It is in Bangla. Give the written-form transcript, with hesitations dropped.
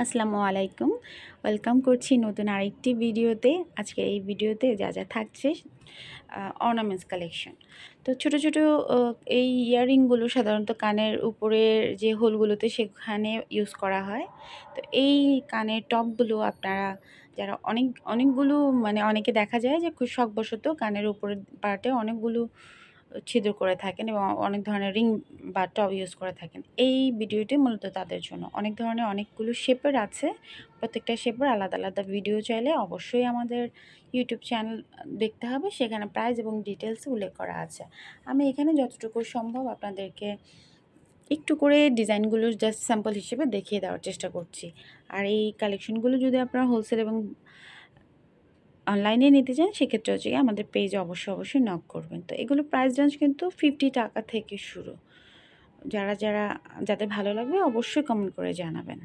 আসসালামু আলাইকুম, ওয়েলকাম করছি নতুন আরেকটি ভিডিওতে। আজকে এই ভিডিওতে যা যা থাকছে অর্নামেন্টস কালেকশন। তো ছোট ছোট এই ইয়াররিংগুলো সাধারণত কানের উপরের যে হোলগুলোতে সেখানে ইউজ করা হয়। তো এই কানের টপগুলো আপনারা যারা অনেকগুলো অনেকে দেখা যায় যে খুব শখবশত কানের উপরের পার্টে অনেকগুলো ছিদ্র করে থাকেন এবং অনেক ধরনের রিং বা টপ ইউজ করে থাকেন। এই ভিডিওটি মূলত তাদের জন্য। অনেক ধরনের অনেকগুলো শেপের আছে, প্রত্যেকটা শেপের আলাদা আলাদা ভিডিও চাইলে অবশ্যই আমাদের ইউটিউব চ্যানেল দেখতে হবে, সেখানে প্রাইস এবং ডিটেলস উল্লেখ করা আছে। আমি এখানে যতটুকু সম্ভব আপনাদেরকে একটু করে ডিজাইনগুলো জাস্ট স্যাম্পল হিসেবে দেখিয়ে দেওয়ার চেষ্টা করছি। আর এই কালেকশনগুলো যদি আপনারা হোলসেল এবং অনলাইনে নিতে চান সেক্ষেত্রে হচ্ছে আমাদের পেজে অবশ্যই নক করবেন। তো এগুলো প্রাইস রেঞ্জ কিন্তু 50 টাকা থেকে শুরু। যাদের ভালো লাগবে অবশ্যই কমেন্ট করে জানাবেন।